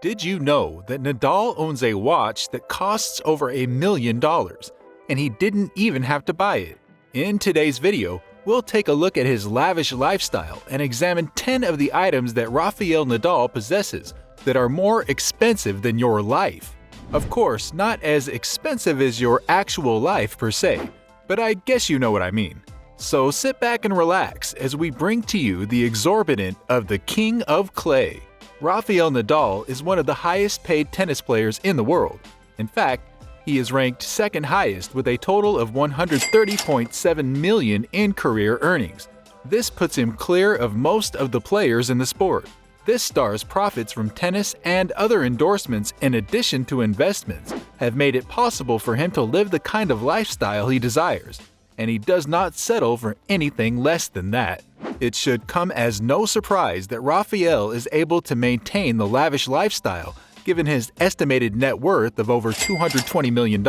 Did you know that Nadal owns a watch that costs over $1 million, and he didn't even have to buy it? In today's video, we'll take a look at his lavish lifestyle and examine 10 of the items that Rafael Nadal possesses that are more expensive than your life. Of course, not as expensive as your actual life per se, but I guess you know what I mean. So sit back and relax as we bring to you the exorbitant of the King of Clay. Rafael Nadal is one of the highest paid tennis players in the world. In fact, he is ranked second highest with a total of $130.7 million in career earnings. This puts him clear of most of the players in the sport. This star's profits from tennis and other endorsements in addition to investments have made it possible for him to live the kind of lifestyle he desires, and he does not settle for anything less than that. It should come as no surprise that Rafael is able to maintain the lavish lifestyle given his estimated net worth of over $220 million.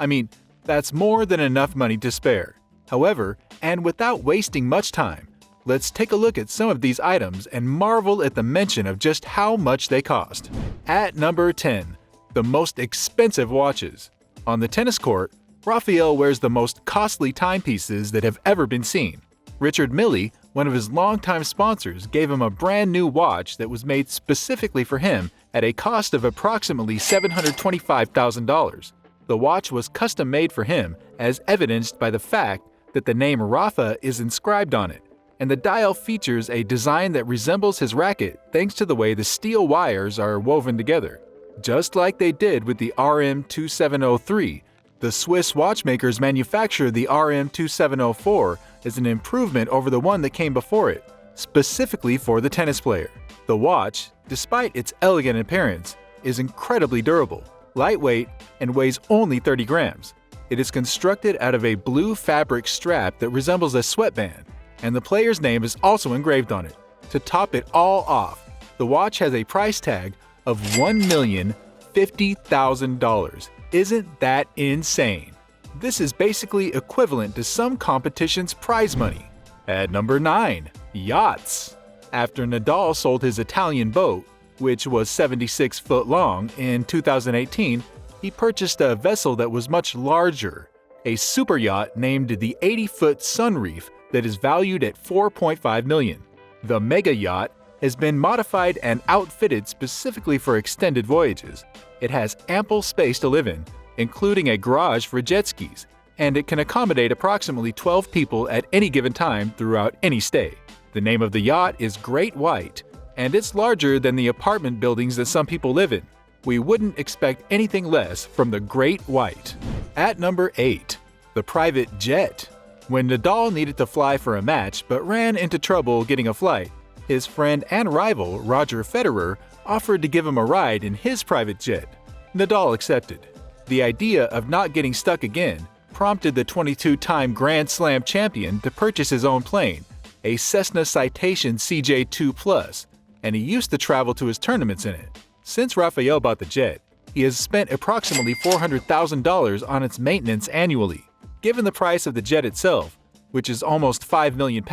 I mean, that's more than enough money to spare. However, and without wasting much time, let's take a look at some of these items and marvel at the mention of just how much they cost. At number 10, the most expensive watches. On the tennis court, Rafael wears the most costly timepieces that have ever been seen. Richard Mille, one of his longtime sponsors, gave him a brand new watch that was made specifically for him at a cost of approximately $725,000. The watch was custom made for him, as evidenced by the fact that the name Rafa is inscribed on it, and the dial features a design that resembles his racket thanks to the way the steel wires are woven together. Just like they did with the RM2703, the Swiss watchmakers manufactured the RM2704 as an improvement over the one that came before it, specifically for the tennis player. The watch, despite its elegant appearance, is incredibly durable, lightweight, and weighs only 30 grams. It is constructed out of a blue fabric strap that resembles a sweatband, and the player's name is also engraved on it. To top it all off, the watch has a price tag of $1,050,000. Isn't that insane? This is basically equivalent to some competition's prize money. At number 9, yachts. After Nadal sold his Italian boat, which was 76 foot long, in 2018, he purchased a vessel that was much larger, a super yacht named the 80-foot Sunreef that is valued at $4.5 million. The mega yacht has been modified and outfitted specifically for extended voyages. It has ample space to live in, including a garage for jet skis, and it can accommodate approximately 12 people at any given time throughout any stay. The name of the yacht is Great White, and it's larger than the apartment buildings that some people live in. We wouldn't expect anything less from the Great White. At number 8, the private jet. When Nadal needed to fly for a match but ran into trouble getting a flight, his friend and rival Roger Federer offered to give him a ride in his private jet. Nadal accepted. The idea of not getting stuck again prompted the 22-time Grand Slam champion to purchase his own plane, a Cessna Citation CJ2 Plus, and he used to travel to his tournaments in it. Since Rafael bought the jet, he has spent approximately $400,000 on its maintenance annually. Given the price of the jet itself, which is almost £5 million,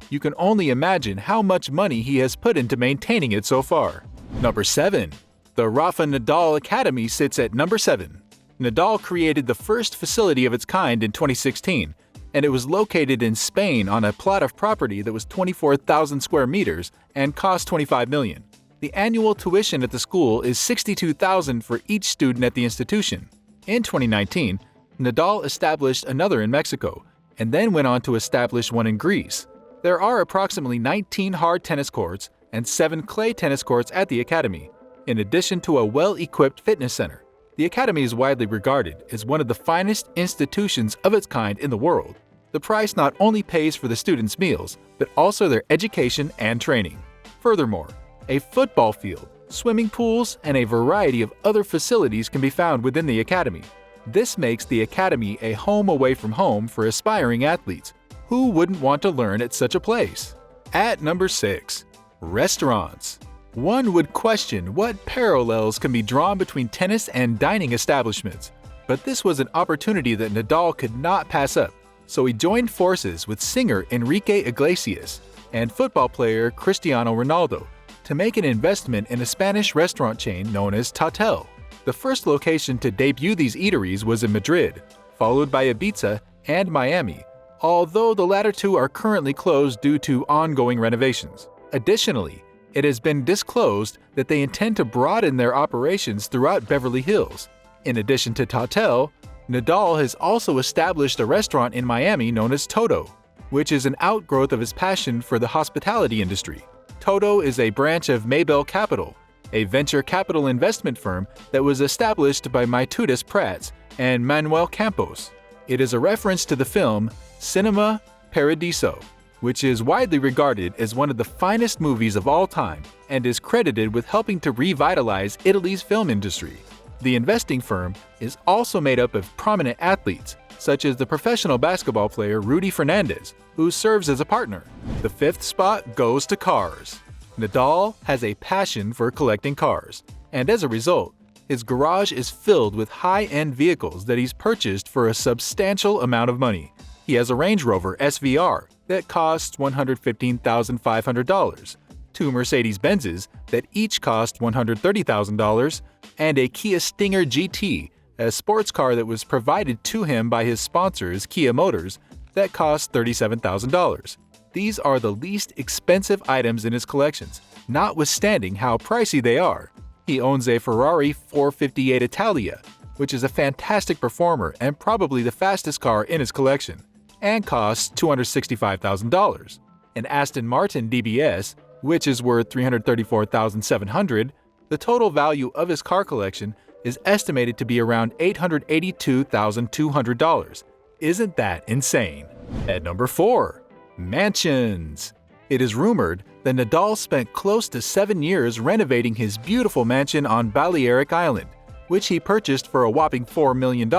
you can only imagine how much money he has put into maintaining it so far. Number 7. The Rafa Nadal Academy sits at number 7. Nadal created the first facility of its kind in 2016, and it was located in Spain on a plot of property that was 24,000 square meters and cost $25 million. The annual tuition at the school is $62,000 for each student at the institution. In 2019, Nadal established another in Mexico, and then went on to establish one in Greece. There are approximately 19 hard tennis courts and 7 clay tennis courts at the academy, in addition to a well-equipped fitness center. The academy is widely regarded as one of the finest institutions of its kind in the world. The price not only pays for the students' meals, but also their education and training. Furthermore, a football field, swimming pools, and a variety of other facilities can be found within the academy. This makes the academy a home away from home for aspiring athletes. Who wouldn't want to learn at such a place? At number 6, restaurants. One would question what parallels can be drawn between tennis and dining establishments, but this was an opportunity that Nadal could not pass up, so he joined forces with singer Enrique Iglesias and football player Cristiano Ronaldo to make an investment in a Spanish restaurant chain known as Tatel. The first location to debut these eateries was in Madrid, followed by Ibiza and Miami, although the latter two are currently closed due to ongoing renovations. Additionally, it has been disclosed that they intend to broaden their operations throughout Beverly Hills. In addition to Tatel, Nadal has also established a restaurant in Miami known as Toto, which is an outgrowth of his passion for the hospitality industry. Toto is a branch of Maybell Capital, a venture capital investment firm that was established by Maitudis Prats and Manuel Campos. It is a reference to the film Cinema Paradiso, which is widely regarded as one of the finest movies of all time and is credited with helping to revitalize Italy's film industry. The investing firm is also made up of prominent athletes, such as the professional basketball player Rudy Fernandez, who serves as a partner. The fifth spot goes to cars. Nadal has a passion for collecting cars, and as a result, his garage is filled with high-end vehicles that he's purchased for a substantial amount of money. He has a Range Rover SVR that costs $115,500, two Mercedes-Benzes that each cost $130,000, and a Kia Stinger GT, a sports car that was provided to him by his sponsors Kia Motors that cost $37,000. These are the least expensive items in his collections, notwithstanding how pricey they are. He owns a Ferrari 458 Italia, which is a fantastic performer and probably the fastest car in his collection, and costs $265,000. An Aston Martin DBS, which is worth $334,700, the total value of his car collection is estimated to be around $882,200. Isn't that insane? At number 4. Mansions. It is rumored that Nadal spent close to 7 years renovating his beautiful mansion on Balearic Island, which he purchased for a whopping $4 million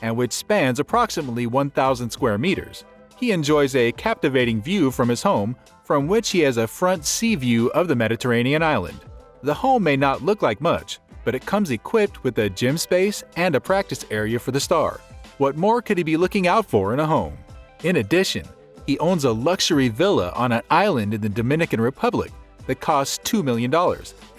and which spans approximately 1,000 square meters. He enjoys a captivating view from his home, from which he has a front sea view of the Mediterranean island. The home may not look like much, but it comes equipped with a gym space and a practice area for the star. What more could he be looking out for in a home? In addition, he owns a luxury villa on an island in the Dominican Republic that costs $2 million,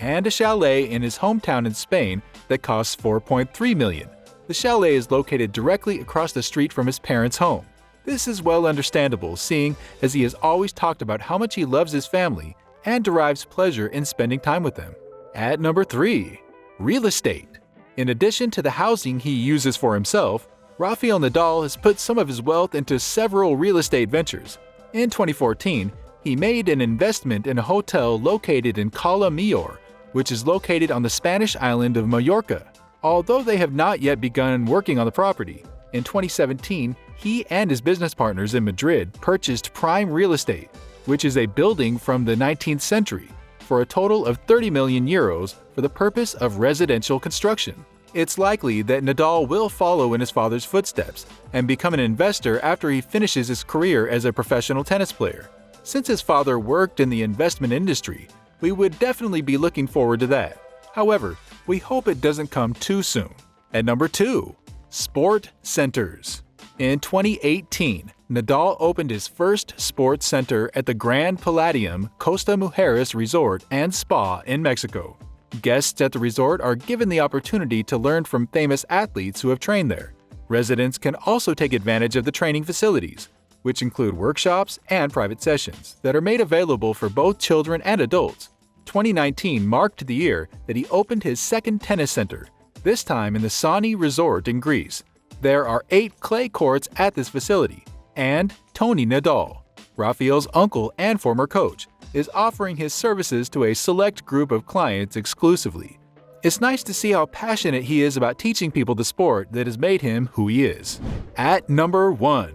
and a chalet in his hometown in Spain that costs $4.3 million. The chalet is located directly across the street from his parents' home. This is well understandable, seeing as he has always talked about how much he loves his family and derives pleasure in spending time with them. At number 3. Real estate. In addition to the housing he uses for himself, Rafael Nadal has put some of his wealth into several real estate ventures. In 2014, he made an investment in a hotel located in Cala Millor, which is located on the Spanish island of Mallorca. Although they have not yet begun working on the property, in 2017, he and his business partners in Madrid purchased prime real estate, which is a building from the 19th century, for a total of 30 million euros for the purpose of residential construction. It's likely that Nadal will follow in his father's footsteps and become an investor after he finishes his career as a professional tennis player. Since his father worked in the investment industry, we would definitely be looking forward to that. However, we hope it doesn't come too soon. At number 2. Sport centers. In 2018, Nadal opened his first sports center at the Grand Palladium Costa Mujeres Resort and Spa in Mexico. Guests at the resort are given the opportunity to learn from famous athletes who have trained there. Residents can also take advantage of the training facilities, which include workshops and private sessions that are made available for both children and adults. 2019 marked the year that he opened his second tennis center, this time in the Sani Resort in Greece. There are 8 clay courts at this facility, and Tony Nadal, Rafael's uncle and former coach, is offering his services to a select group of clients exclusively. It's nice to see how passionate he is about teaching people the sport that has made him who he is. At number 1.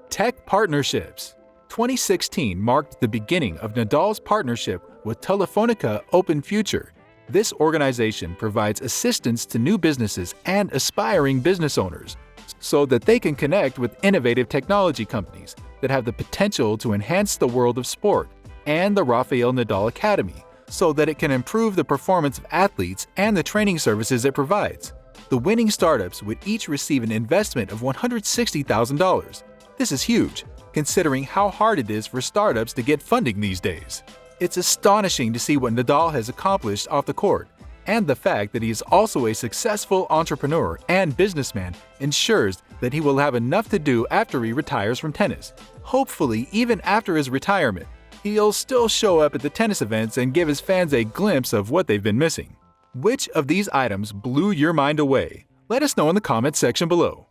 Tech partnerships. 2016 marked the beginning of Nadal's partnership with Telefonica Open Future. This organization provides assistance to new businesses and aspiring business owners so that they can connect with innovative technology companies that have the potential to enhance the world of sport, and the Rafael Nadal Academy, so that it can improve the performance of athletes and the training services it provides. The winning startups would each receive an investment of $160,000. This is huge, considering how hard it is for startups to get funding these days. It's astonishing to see what Nadal has accomplished off the court, and the fact that he is also a successful entrepreneur and businessman ensures that he will have enough to do after he retires from tennis. Hopefully, even after his retirement, he'll still show up at the tennis events and give his fans a glimpse of what they've been missing. Which of these items blew your mind away? Let us know in the comments section below.